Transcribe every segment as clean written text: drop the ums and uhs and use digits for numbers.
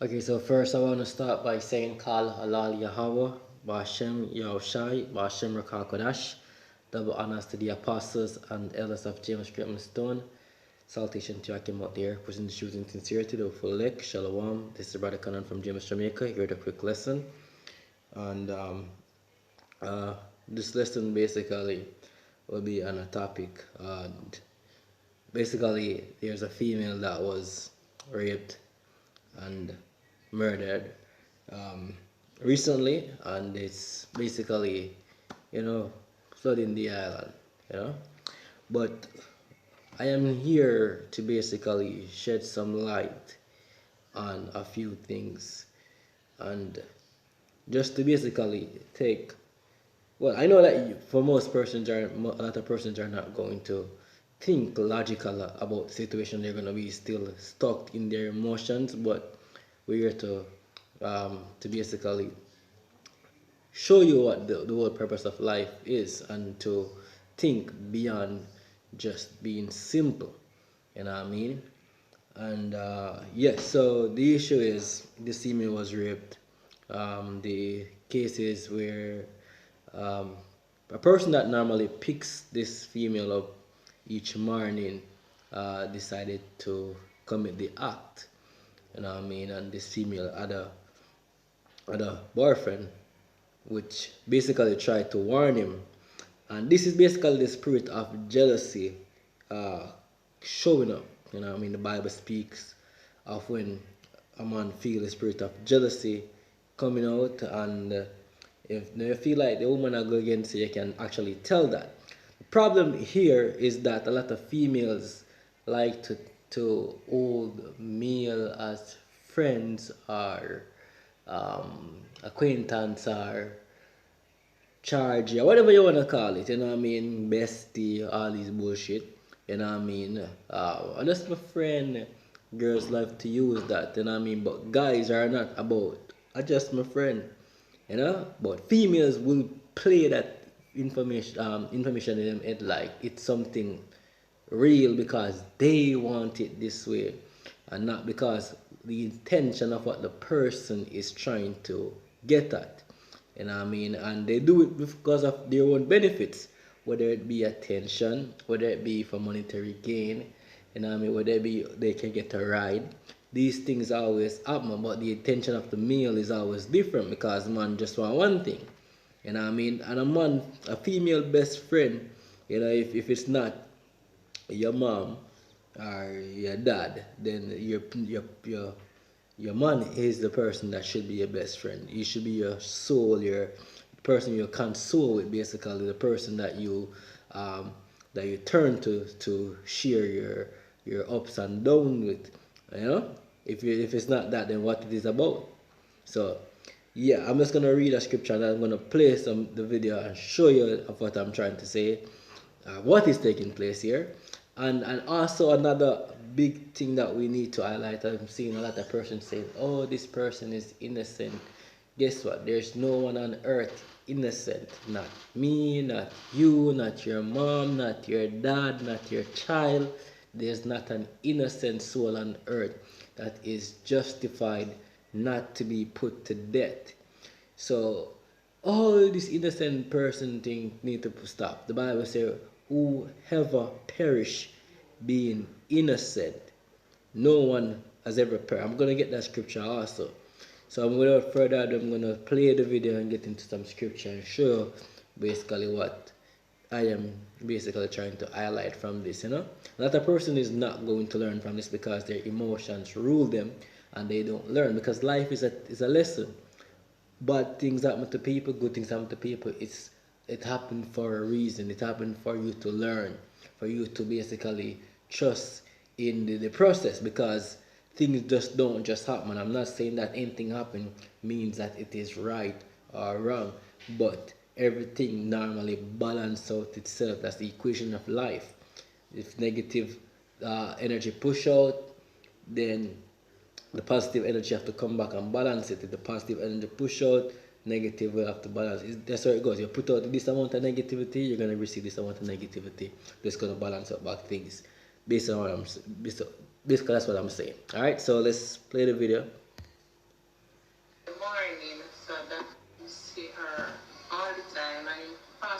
Okay, so first I want to start by saying Kal Halal Yahweh, Bashem Yahushai, Bashem Rakal Kodash. Double honors to the apostles and elders of James Creighton Stone. Salutation to Akim out there, pushing the shoes in sincerity, the full leg, Shalom. This is Brother Cannon from James, Jamaica. Here with a quick lesson. And uh, this lesson basically will be on a topic. And basically, there's a female that was raped and murdered um, recently, and it's basically, flooding the island, you know. But I am here to basically shed some light on a few things, and just to basically take. Well, I know that for most persons, a lot of persons are not going to think logical about the situation. They're going to be still stuck in their emotions, but we're here to basically show you what the whole purpose of life is and to think beyond just being simple. You know what I mean? And yes, so the issue is this female was raped. The cases where um, a person that normally picks this female up each morning decided to commit the act. You know what I mean? And this female had a boyfriend which basically tried to warn him. And this is basically the spirit of jealousy uh, showing up. You know, I mean, the Bible speaks of when a man feels the spirit of jealousy coming out, and if you feel like the woman are going against you, you can actually tell that. The problem here is that a lot of females like to hold male as friends or acquaintance or charge, yeah, whatever you want to call it, you know what I mean, bestie, all these bullshit, you know what I mean, just my friend, girls love to use that, you know what I mean, but guys are not about, I just my friend, but females will play that information in them head like it's something real because they want it this way and not because the intention of what the person is trying to get at. You know what I mean? And they do it because of their own benefits, whether it be attention, whether it be for monetary gain, you know what I mean, whether it be they can get a ride. These things always happen, but the intention of the male is always different because man just want one thing. You know what I mean? And a female best friend, if it's not your mom or your dad, then your man is the person that should be your best friend. He should be your soul, your person you console with, basically the person that you turn to share your ups and downs with. You know, if it's not that, then what it is about. So yeah, I'm just gonna read a scripture and I'm gonna play the video and show you of what I'm trying to say, what is taking place here, and also another big thing that we need to highlight. I'm seeing a lot of persons saying, "Oh, this person is innocent." Guess what? There's no one on earth innocent. Not me, not you, not your mom, not your dad, not your child. There's not an innocent soul on earth that is justified not to be put to death. So all this innocent person thing need to stop. The Bible says, whoever perish being innocent, no one has ever perished. I'm gonna get that scripture also. So I'm without further ado, I'm gonna play the video and get into some scripture and show basically what I am basically trying to highlight from this, A lot of person is not going to learn from this because their emotions rule them and they don't learn because life is a lesson. Bad things happen to people, good things happen to people. It happened for a reason. It happened for you to learn, for you to basically trust in the process because things just don't just happen. I'm not saying that anything happen means that it is right or wrong, but everything normally balance out itself. That's the equation of life. If negative energy push out, then the positive energy have to come back and balance it. If the positive energy push out, negative will have to balance it. That's how it goes. You put out this amount of negativity, you're gonna receive this amount of negativity. That's gonna balance out back things. Based on what I'm basically that's what I'm saying. Alright, so let's play the video.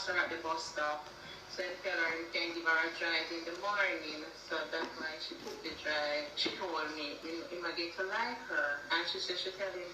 pass her at the bus stop. So I tell her you can give her a drive in the morning. So that's why she took the drive. She told me, you might get to like her. And she said she tell him,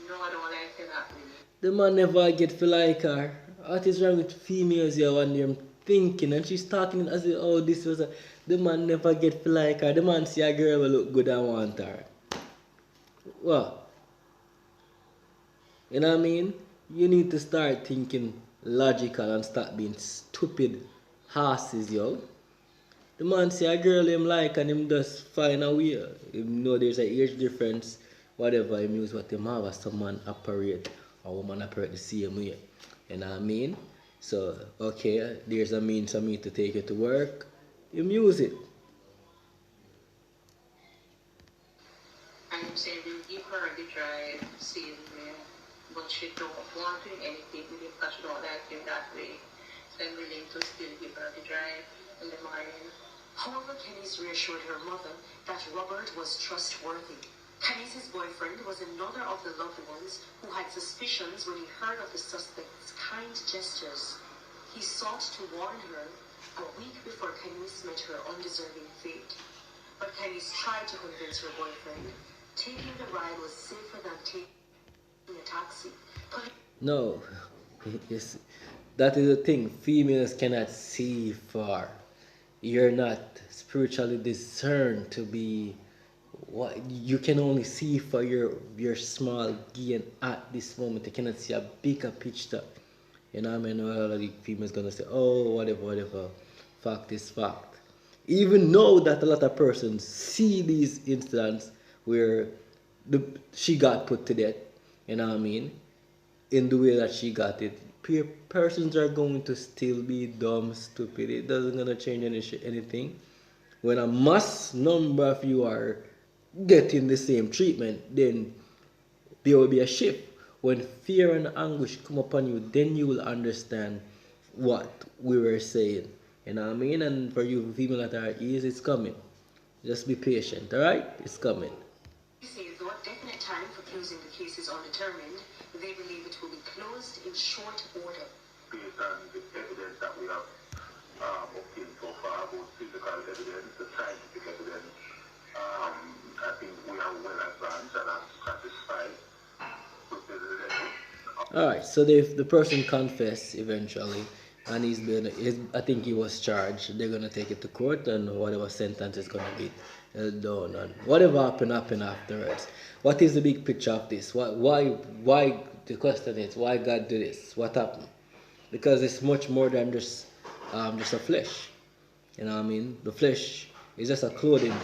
no, I don't like her that way. The man never get to like her. What is wrong with females here when they're thinking and she's talking as if, oh, this was a. The man never get to like her. The man see a girl will look good and want her. What? You know what I mean? You need to start thinking logical and stop being stupid horses, yo. The man see a girl him like and him just find a way. Him know there's a age difference, whatever him use what him have as some man operate or woman operate the same way. You know what I mean? So, okay, there's a means for me to take you to work. Him use it. And him say we'll give her the drive, same way. But she don't want to do anything with him because she don't like him that way. So I'm willing to still give her the drive in the morning. However, Khanice reassured her mother that Robert was trustworthy. Khanice's boyfriend was another of the loved ones who had suspicions when he heard of the suspect's kind gestures. He sought to warn her a week before Khanice met her undeserving fate. But Khanice tried to convince her boyfriend taking the ride was safer than taking a taxi. No, yes, that is the thing. Females cannot see far. You're not spiritually discerned to be what you can only see for your small gain at this moment. You cannot see a bigger picture. You know what I mean? A lot of the females gonna say, oh, whatever, whatever. Fact is fact. Even though that a lot of persons see these incidents where she got put to death, you know what I mean? In the way that she got it, persons are going to still be dumb, stupid. It doesn't gonna change anything. When a mass number of you are getting the same treatment, then there will be a shift. When fear and anguish come upon you, then you will understand what we were saying. You know what I mean? And for you female at our ease, it's coming. Just be patient, alright? It's coming. Though a definite time for closing the case is undetermined, they believe it will be closed in short order. Based on the evidence that we have obtained so far, both physical evidence, the scientific evidence, I think we are well advanced and I'm satisfied with the evidence. Alright, so the person confessed eventually, and I think he was charged. They're gonna take it to court, and whatever sentence is gonna be done, and whatever happened afterwards. What is the big picture of this? Why? The question is, why God did this? What happened? Because it's much more than just a flesh. You know what I mean? The flesh is just a clothing,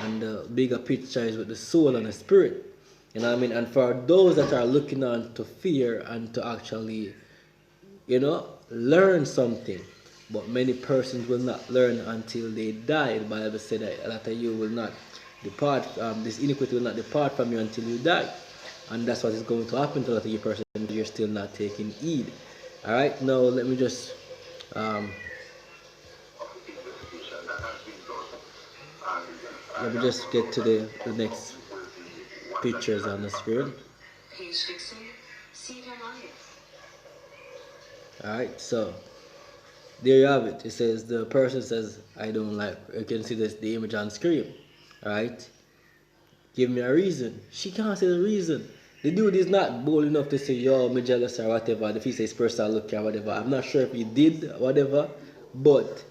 and the bigger picture is with the soul and the spirit. You know what I mean? And for those that are looking on to fear and to actually, learn something, but many persons will not learn until they die. The Bible said that a lot of you will not depart, this iniquity will not depart from you until you die. And that's what is going to happen to a lot of you persons if you're still not taking heed. Alright, now let me just get to the next pictures on the screen. Page 16, see them on it. Alright, so there you have it. It says the person says, I don't like, you can see this, the image on screen. Alright, give me a reason. She can't say the reason. The dude is not bold enough to say, yo, me jealous or whatever. If he says personal look or whatever. I'm not sure if he did whatever, but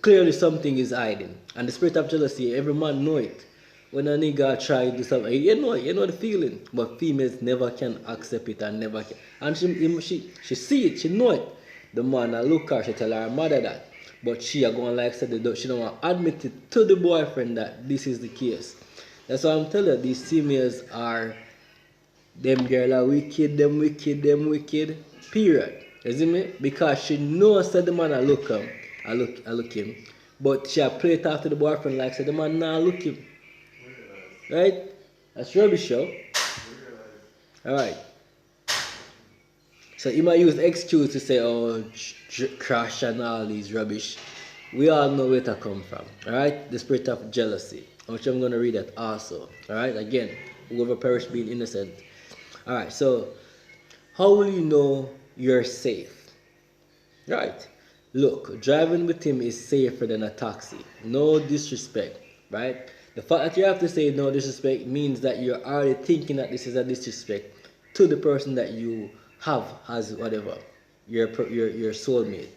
clearly something is hiding. And the spirit of jealousy, every man know it. When a nigga try to do something, you know the feeling. But females never can accept it and never can. And she see it, she know it. The man look her, she tell her mother that. But she are going like said, she don't want to admit it to the boyfriend that this is the case. That's why I'm telling you, these females are, them girl are wicked, them wicked, period. You see me? Because she knows that the man look him. But she play it after the boyfriend like said the man nah look him. Right? That's rubbish, show. Alright. So you might use excuse to say, oh, crash and all these rubbish. We all know where to come from. Alright? The spirit of jealousy. Which I'm going to read that also. Alright? Again, whoever perished being innocent. Alright, so how will you know you're safe? Right. Look, driving with him is safer than a taxi. No disrespect, right? The fact that you have to say no disrespect means that you're already thinking that this is a disrespect to the person that you have as whatever, your soulmate.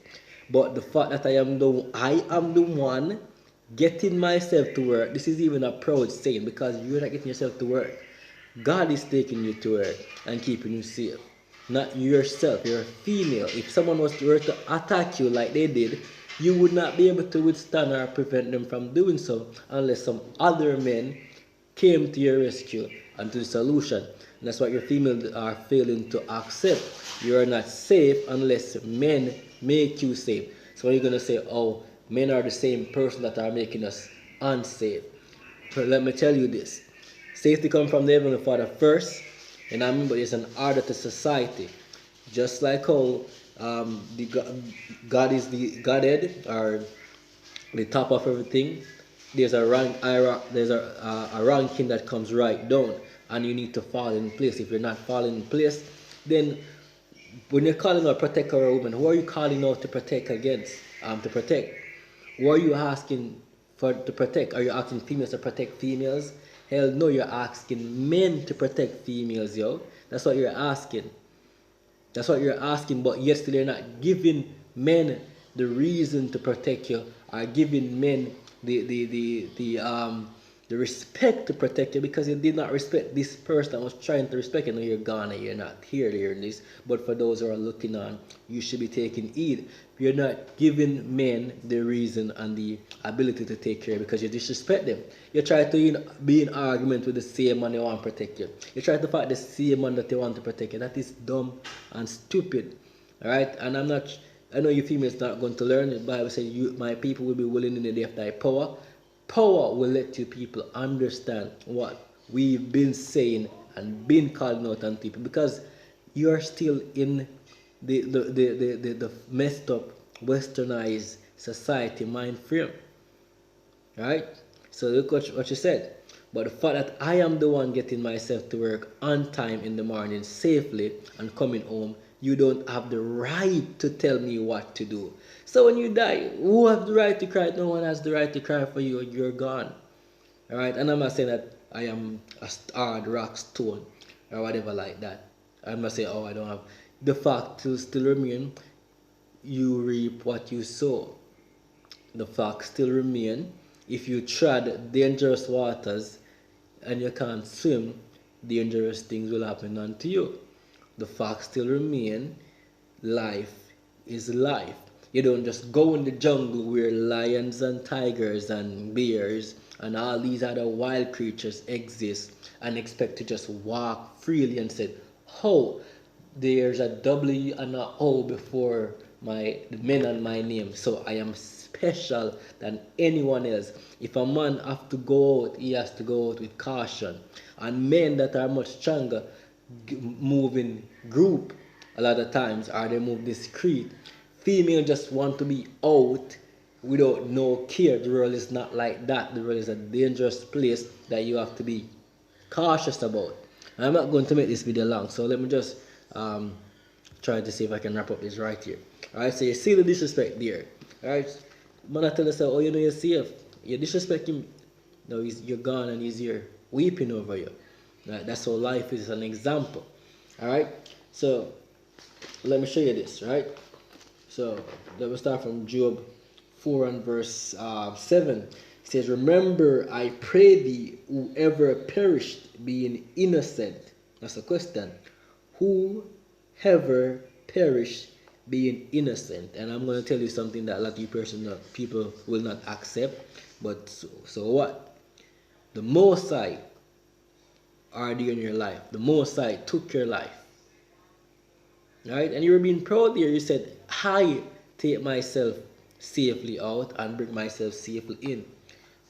But the fact that I am the one getting myself to work. This is even a proud saying because you're not getting yourself to work. God is taking you to work and keeping you safe, not yourself. You're a female. If someone were to attack you like they did, you would not be able to withstand or prevent them from doing so unless some other men came to your rescue and to the solution. And that's what your females are failing to accept. You are not safe unless men make you safe. So when you're gonna say, oh, men are the same person that are making us unsafe. But let me tell you this. Safety comes from the Heavenly Father first, and I remember it's an order to society. Just like how God is the Godhead, or the top of everything, there's a ranking that comes right down, and you need to fall in place. If you're not falling in place, then when you're calling out protect our woman, who are you calling out to protect against? To protect. Who are you asking for to protect? Are you asking females to protect females? Hell no, you're asking men to protect females, yo. That's what you're asking. That's what you're asking, but yet still you're not giving men the reason to protect you, or giving men the respect to protect you because you did not respect this person that was trying to respect you. Now you're gone and you're not here hearing this. But for those who are looking on, you should be taking heed. You're not giving men the reason and the ability to take care because you disrespect them. You try to be in argument with the same man they want to protect you. You try to fight the same man that they want to protect you. That is dumb and stupid. Alright? And I know you females not going to learn. The Bible says my people will be willing in the day of thy power. Power will let you people understand what we've been saying and been calling out on people because you're still in the messed up westernized society mind frame. Right? So look what you said. But the fact that I am the one getting myself to work on time in the morning safely and coming home, you don't have the right to tell me what to do. So when you die, who has the right to cry? No one has the right to cry for you. You're gone. Alright? And I'm not saying that I am a hard rock stone or whatever like that. I'm not saying, oh, I don't have. The fact will still remain, you reap what you sow. The fact still remain, if you tread dangerous waters and you can't swim, dangerous things will happen unto you. The fact still remain, life is life. You don't just go in the jungle where lions and tigers and bears and all these other wild creatures exist and expect to just walk freely and say, oh, there's a W and a O before the men and my name, so I am special than anyone else. If a man have to go out, he has to go out with caution. And men that are much stronger move in group a lot of times, or they move discreet. Female just want to be out without no care. The world is not like that. The world is a dangerous place that you have to be cautious about. I'm not going to make this video long, so let me just try to see if I can wrap up this right here. Alright, so you see the disrespect there. Alright, man, I tell us, oh, you know you're safe. You disrespect him. No, you're gone and he's here weeping over you. Right? That's how life is, an example. Alright, so let me show you this, right? So let me start from Job 4 and verse 7. It says, remember, I pray thee, whoever perished being innocent. That's a question. Whoever perished being innocent. And I'm going to tell you something that a lot of people will not accept. But so what? The Most High are there in your life. The Most High took your life. Right? And you were being proud there. You said, I take myself safely out and bring myself safely in.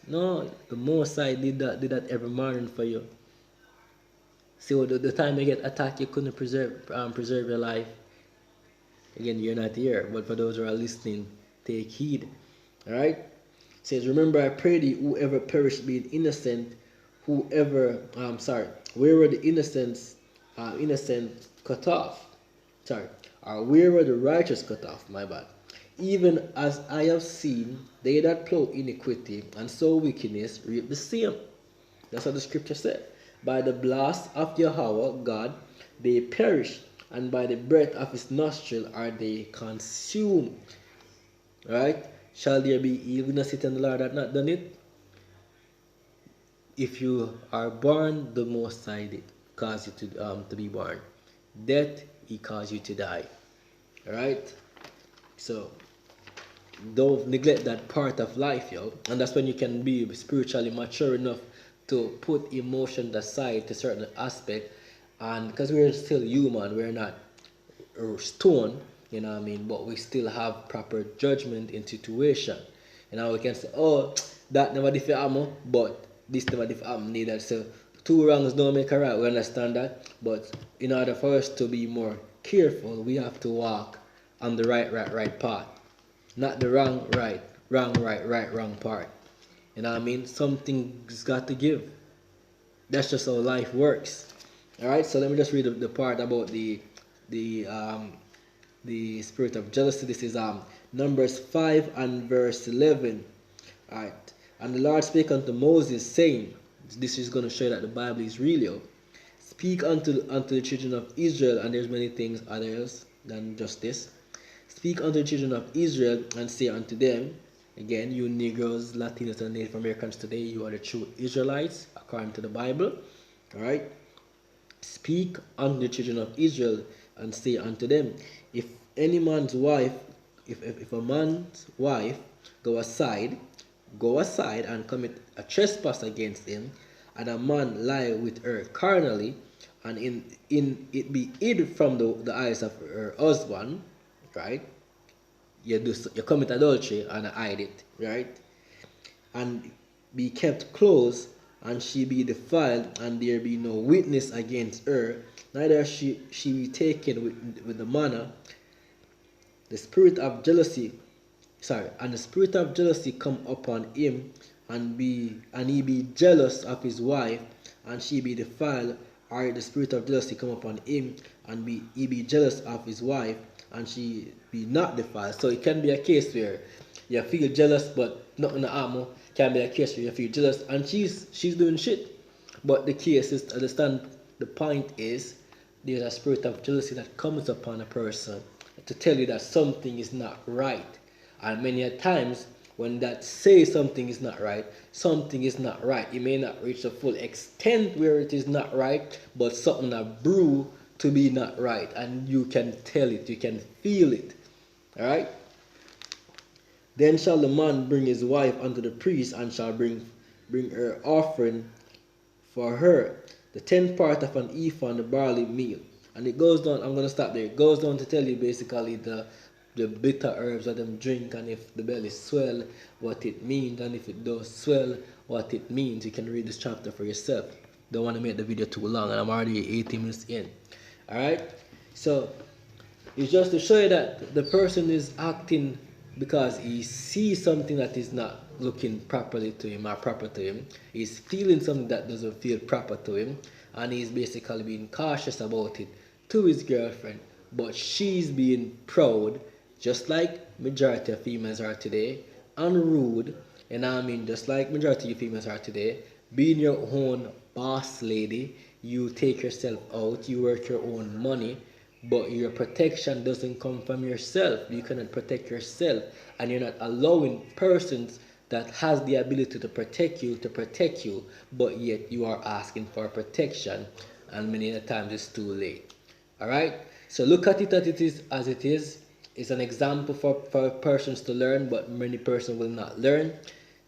No, the Most High did that every morning for you. So the time you get attacked, you couldn't preserve your life. Again, you're not here. But for those who are listening, take heed. Alright? It says, remember, I pray thee, whoever perished being innocent, where were the innocent cut off? Sorry. or where were the righteous cut off? My bad. Even as I have seen, they that plow iniquity and sow wickedness reap the same. That's what the scripture said. By the blast of Yahweh God they perish, and by the breath of his nostril are they consumed. Right? Shall there be illness it in the Lord that not done it? If you are born, the Most High did cause you to be born. Death, he caused you to die. Alright? So don't neglect that part of life, yo. And that's when you can be spiritually mature enough to put emotion aside to certain aspect. And because we're still human, we're not stone, you know what I mean, but we still have proper judgment in situation. You know, we can say, oh, that never did happen, but this never did happen neither. So two wrongs don't make a right, we understand that. But in order for us to be more careful, we have to walk on the right path. Not the wrong right, wrong part. You know what I mean? Something's got to give. That's just how life works. Alright, so let me just read the part about the spirit of jealousy. This is Numbers 5 and verse 11. Alright. And the Lord spake unto Moses, saying, this is going to show that the Bible is real. Speak unto the children of Israel, and there's many things others than just this. Speak unto the children of Israel, and say unto them, again, you Negroes, Latinos, and Native Americans today, you are the true Israelites, according to the Bible. Alright? Speak unto the children of Israel, and say unto them, if any man's wife, if a man's wife go aside and commit a trespass against him, and a man lie with her carnally, and in it be hid from the eyes of her husband, right? You commit adultery and hide it, right? And be kept close, and she be defiled, and there be no witness against her, neither she be taken with the manner. The spirit of jealousy come upon him, and he be jealous of his wife, and she be defiled, or the spirit of jealousy come upon him, and he be jealous of his wife, and she be not defiled. So it can be a case where you feel jealous, but nothing to happen. Can be a case where you feel jealous, and she's doing shit. But the case is, understand, the point is, there's a spirit of jealousy that comes upon a person to tell you that something is not right. And many a times, when that says something is not right, something is not right. It may not reach the full extent where it is not right, but something that brew to be not right. And you can tell it, you can feel it. Alright? Then shall the man bring his wife unto the priest, and shall bring her offering for her, the 10th part of an ephah on the barley meal. And it goes down, I'm going to stop there. It goes down to tell you basically the bitter herbs that them drink, and if the belly swell, what it means, and if it does swell, what it means. You can read this chapter for yourself. Don't want to make the video too long, and I'm already 18 minutes in. Alright? So, it's just to show you that the person is acting because he sees something that is not looking properly to him or proper to him. He's feeling something that doesn't feel proper to him, and he's basically being cautious about it to his girlfriend. But she's being proud, just like majority of females are today, and rude, and I mean just like majority of females are today, being your own boss lady. You take yourself out, you work your own money, but your protection doesn't come from yourself. You cannot protect yourself, and you're not allowing persons that has the ability to protect you, but yet you are asking for protection, and many times it's too late. Alright? So look at it as it is. It's an example for persons to learn, but many persons will not learn.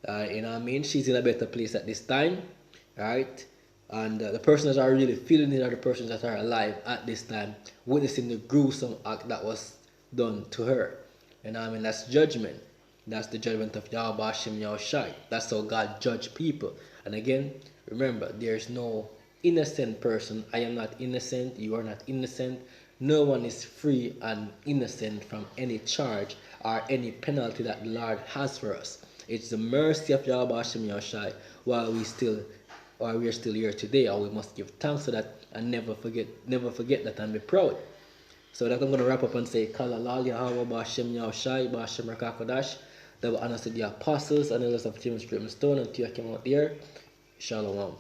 You know what I mean? She's in a better place at this time. Alright? And the persons that are really feeling it are the persons that are alive at this time, witnessing the gruesome act that was done to her. And I mean, that's judgment. That's the judgment of Yahweh Hashem Yahushai. That's how God judge people. And again, remember, there's no innocent person. I am not innocent. You are not innocent. No one is free and innocent from any charge or any penalty that the Lord has for us. It's the mercy of Yahweh Hashem Yahushai while we are still here today, or we must give thanks for that and never forget that and be proud. So that I'm going to wrap up and say, Kala Lal Yahweh Ba'Shem Yahushai Ba'Shem Rakakodash. Double honors to the apostles and elders of James Stone until I came out there. Shalom.